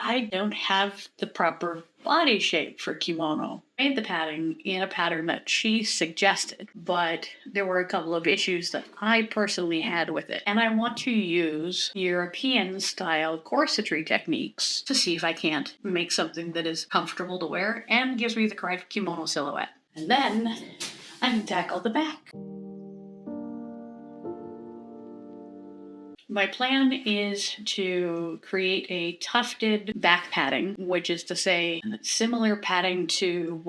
I don't have the proper body shape for kimono. I made the padding in a pattern that she suggested, but there were a couple of issues that I personally had with it. And I want to use European style corsetry techniques to see if I can't make something that is comfortable to wear and gives me the correct kimono silhouette. And then I can tackle the back. My plan is to create a tufted back padding, which is to say similar padding to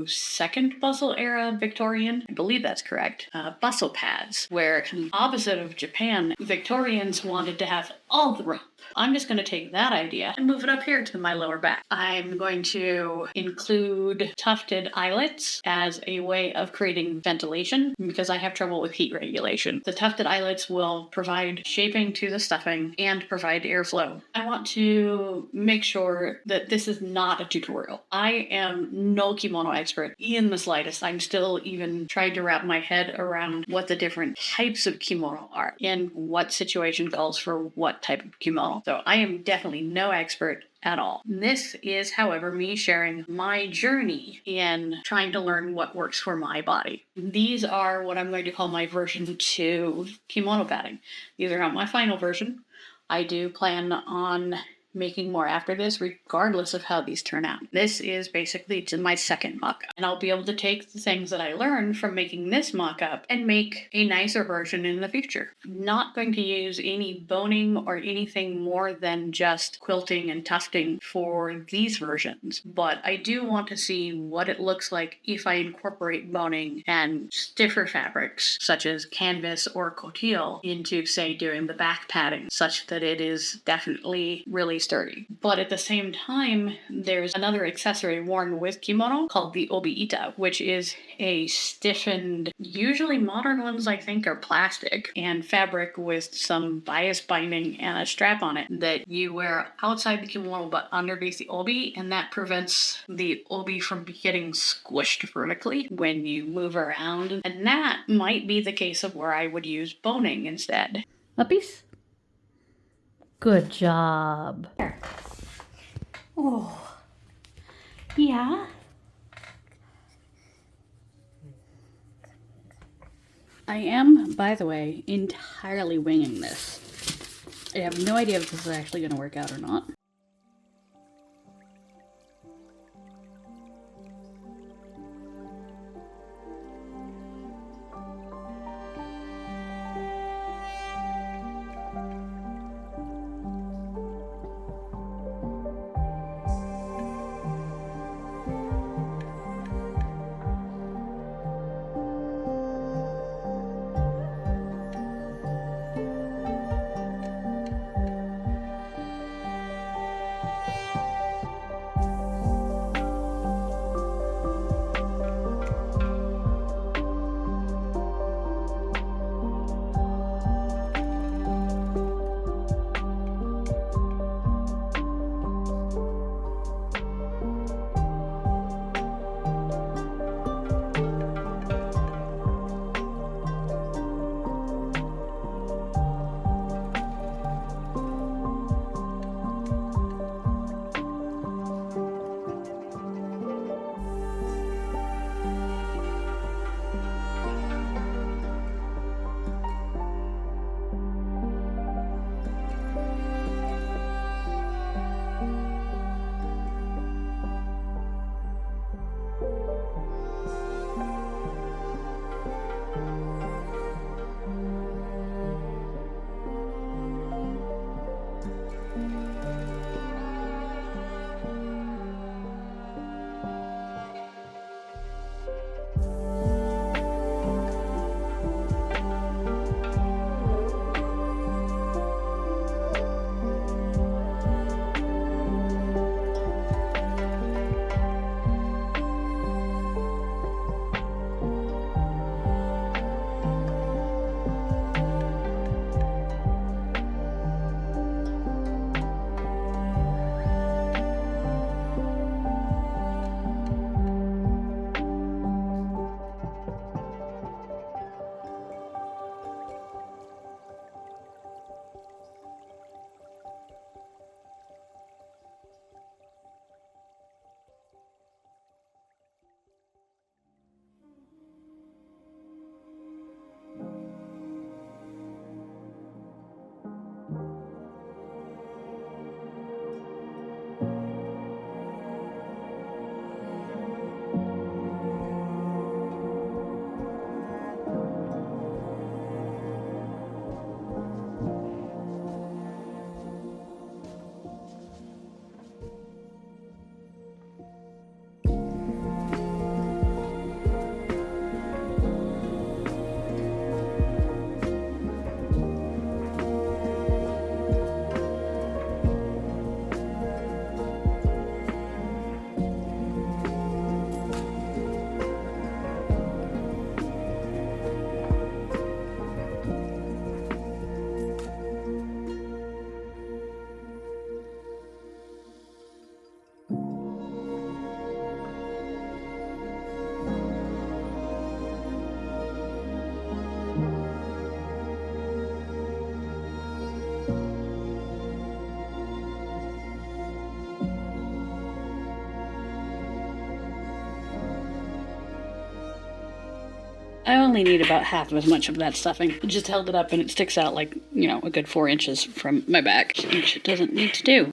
second bustle era Victorian, I believe that's correct, bustle pads, where opposite of Japan, Victorians wanted to have all the rump. I'm just going to take that idea and move it up here to my lower back. I'm going to include tufted eyelets as a way of creating ventilation because I have trouble with heat regulation. The tufted eyelets will provide shaping to the stuffing and provide airflow. I want to make sure that this is not a tutorial. I am no kimono expert in the slightest. I'm still even trying to wrap my head around what the different types of kimono are and what situation calls for what type of kimono. So I am definitely no expert at all. This is, however, me sharing my journey in trying to learn what works for my body. These are what I'm going to call my version 2 kimono padding. These are not my final version. I do plan on making more after this, regardless of how these turn out. This is basically my second mock-up, and I'll be able to take the things that I learned from making this mock-up and make a nicer version in the future. Not going to use any boning or anything more than just quilting and tufting for these versions, but I do want to see what it looks like if I incorporate boning and stiffer fabrics, such as canvas or coutil, into, say, doing the back padding, such that it is definitely really sturdy. But at the same time, there's another accessory worn with kimono called the obi-ita, which is a stiffened, usually modern ones I think are plastic, and fabric with some bias binding and a strap on it that you wear outside the kimono but underneath the obi, and that prevents the obi from getting squished vertically when you move around. And that might be the case of where I would use boning instead. Uppies? Good job. There. Oh. Yeah. I am, by the way, entirely winging this. I have no idea if this is actually going to work out or not. I only need about half as much of that stuffing. I just held it up and it sticks out like, you know, a good 4 inches from my back, which it doesn't need to do.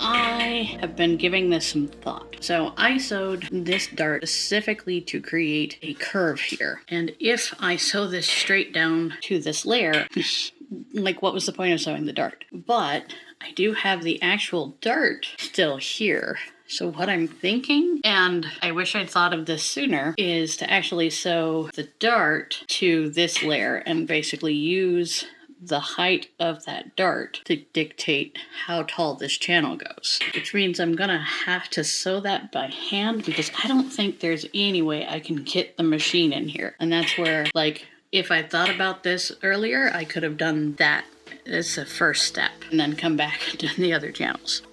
I have been giving this some thought. So I sewed this dart specifically to create a curve here. And if I sew this straight down to this layer, like what was the point of sewing the dart? But I do have the actual dart still here. So what I'm thinking, and I wish I'd thought of this sooner, is to actually sew the dart to this layer and basically use the height of that dart to dictate how tall this channel goes. Which means I'm gonna have to sew that by hand because I don't think there's any way I can get the machine in here. And that's where, like, if I thought about this earlier, I could have done that as a first step and then come back and do the other channels.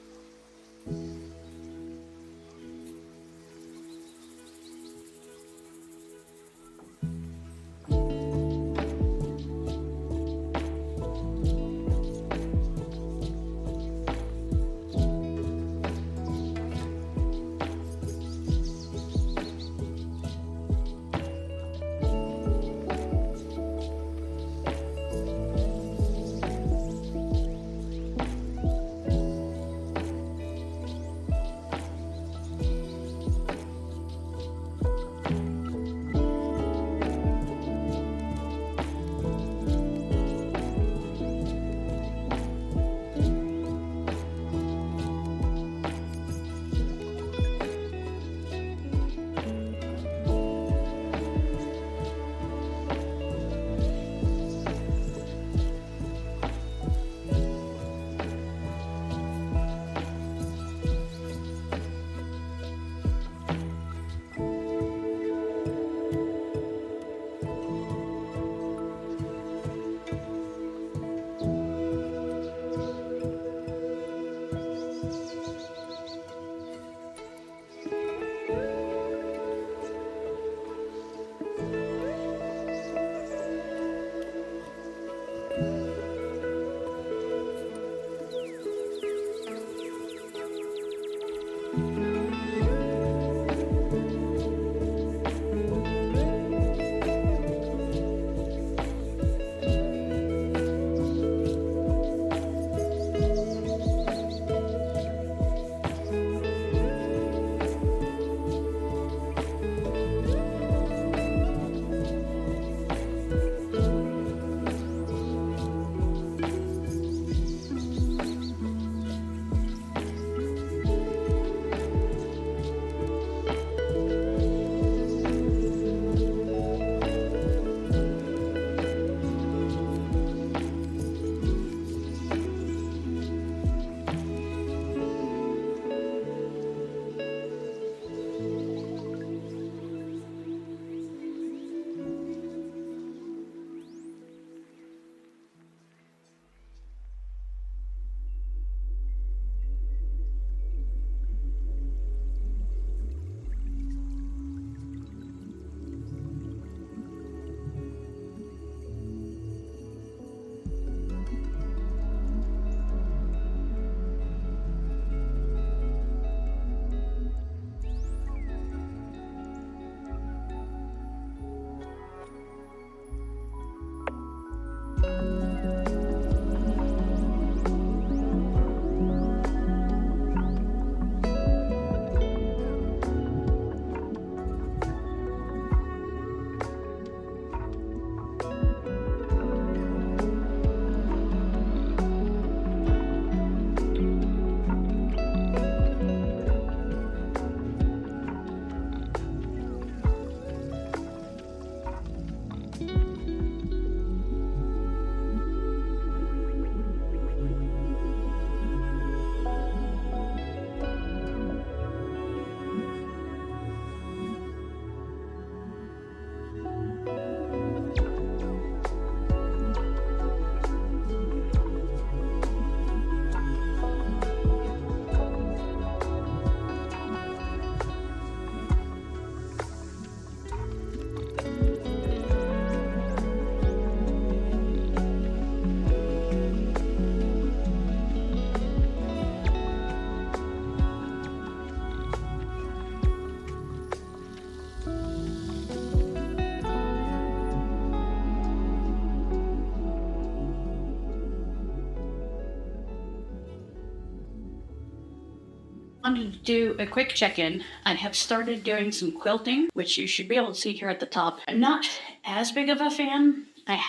Wanted to do a quick check-in. I have started doing some quilting, which you should be able to see here at the top. I'm not as big of a fan. I've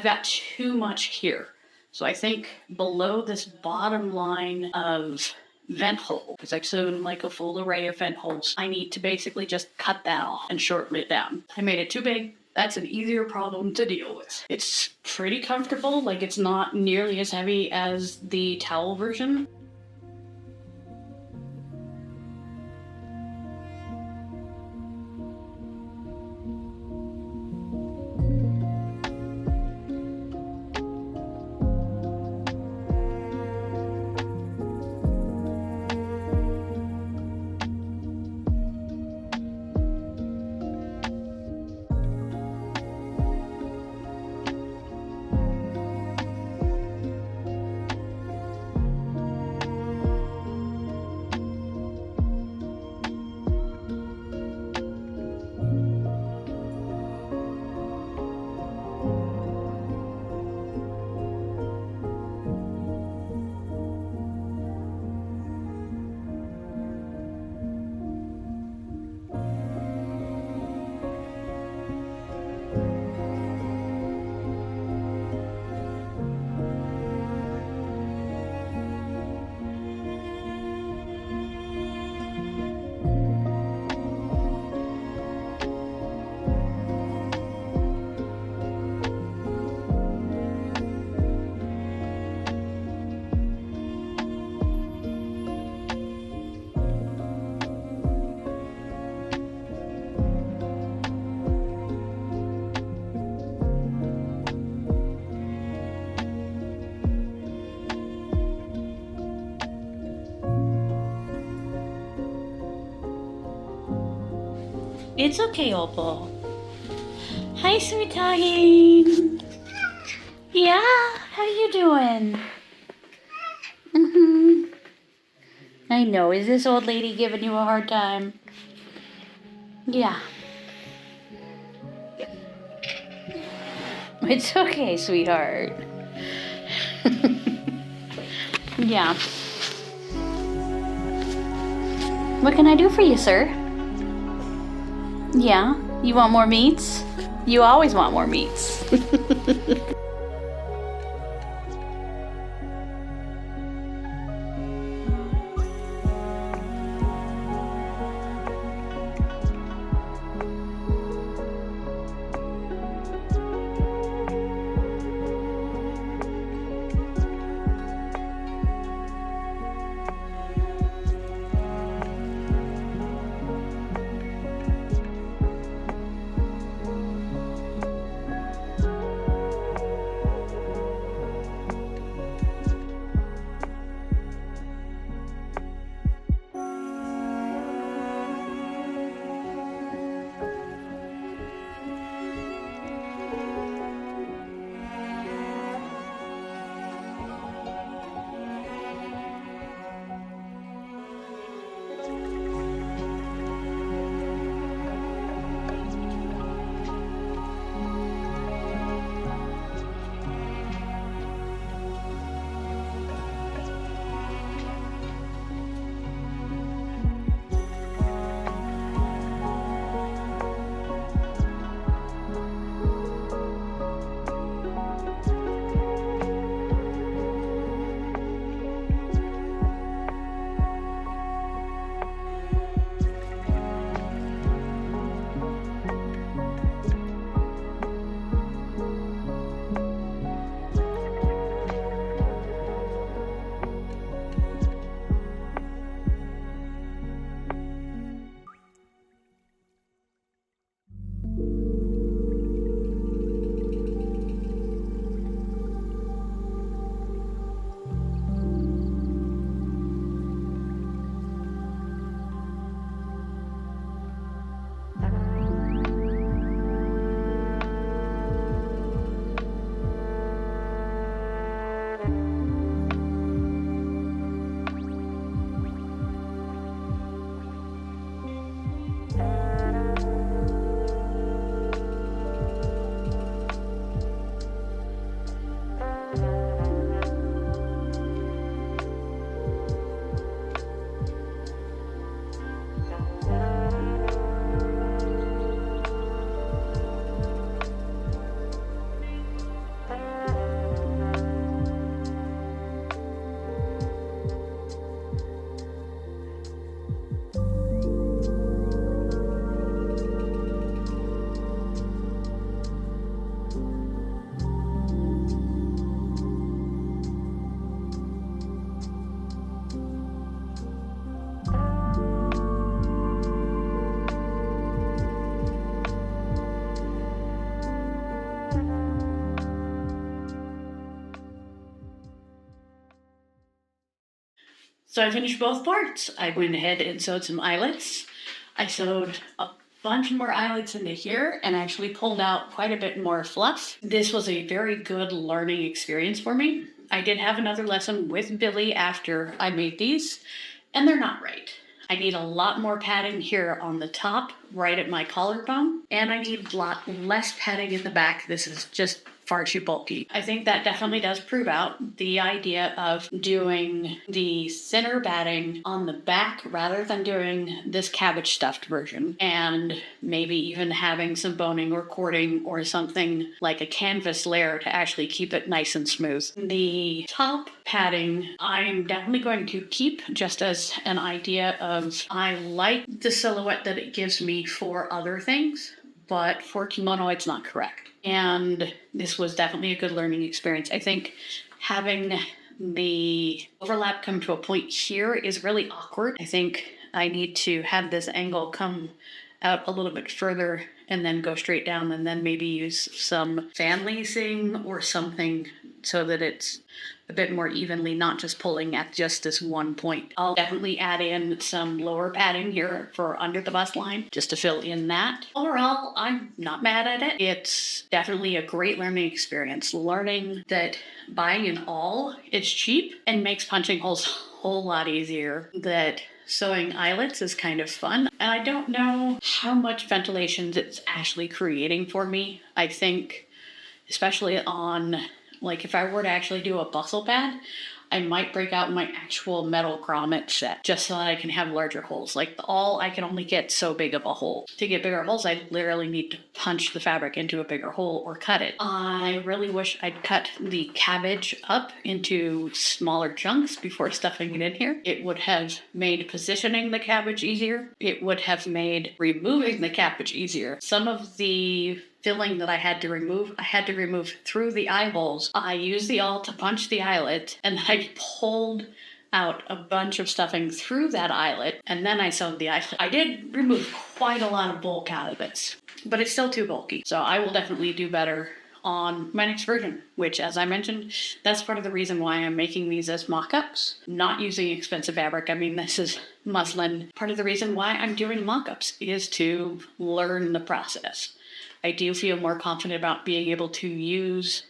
got too much here. So I think below this bottom line of vent hole, because I've sewn like a full array of vent holes, I need to basically just cut that off and shorten it down. I made it too big. That's an easier problem to deal with. It's pretty comfortable, like it's not nearly as heavy as the towel version. It's okay, Opal. Hi, sweetheart. Yeah, how you doing? I know. Is this old lady giving you a hard time? Yeah. It's okay, sweetheart. Yeah. What can I do for you, sir? Yeah? You want more meats? You always want more meats. So I finished both parts. I went ahead and sewed some eyelets. I sewed a bunch more eyelets into here and actually pulled out quite a bit more fluff. This was a very good learning experience for me. I did have another lesson with Billy after I made these, and they're not right. I need a lot more padding here on the top, right at my collarbone, and I need a lot less padding in the back. This is just far too bulky. I think that definitely does prove out the idea of doing the center batting on the back rather than doing this cabbage stuffed version, and maybe even having some boning or cording or something like a canvas layer to actually keep it nice and smooth. The top padding I'm definitely going to keep just as an idea of I like the silhouette that it gives me for other things, but for kimono it's not correct. And this was definitely a good learning experience. I think having the overlap come to a point here is really awkward. I think I need to have this angle come out a little bit further and then go straight down, and then maybe use some fan lacing or something so that it's a bit more evenly, not just pulling at just this one point. I'll definitely add in some lower padding here for under the bust line just to fill in that. Overall, I'm not mad at it. It's definitely a great learning experience. Learning that buying an awl is cheap and makes punching holes a whole lot easier. That sewing eyelets is kind of fun. And I don't know how much ventilation it's actually creating for me. I think, especially on, like, if I were to actually do a bustle pad, I might break out my actual metal grommet set just so that I can have larger holes. Like, I can only get so big of a hole. To get bigger holes, I literally need to punch the fabric into a bigger hole or cut it. I really wish I'd cut the cabbage up into smaller chunks before stuffing it in here. It would have made positioning the cabbage easier. It would have made removing the cabbage easier. Some of the filling that I had to remove through the eye holes. I used the awl to punch the eyelet, and I pulled out a bunch of stuffing through that eyelet, and then I sewed the eyelet. I did remove quite a lot of bulk out of it, but it's still too bulky. So I will definitely do better on my next version, which, as I mentioned, that's part of the reason why I'm making these as mock-ups, not using expensive fabric. I mean, this is muslin. Part of the reason why I'm doing mock-ups is to learn the process. I do feel more confident about being able to use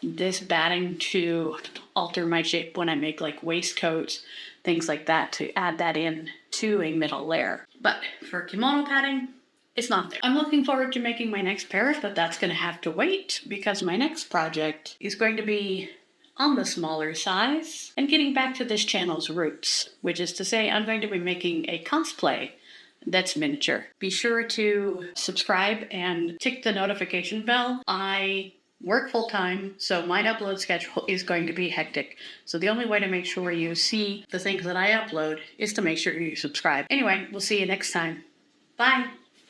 this batting to alter my shape when I make like waistcoats, things like that, to add that in to a middle layer. But for kimono padding, it's not there. I'm looking forward to making my next pair, but that's going to have to wait because my next project is going to be on the smaller size and getting back to this channel's roots, which is to say I'm going to be making a cosplay that's miniature. Be sure to subscribe and tick the notification bell. I work full-time, so my upload schedule is going to be hectic. So the only way to make sure you see the things that I upload is to make sure you subscribe. Anyway, we'll see you next time. Bye!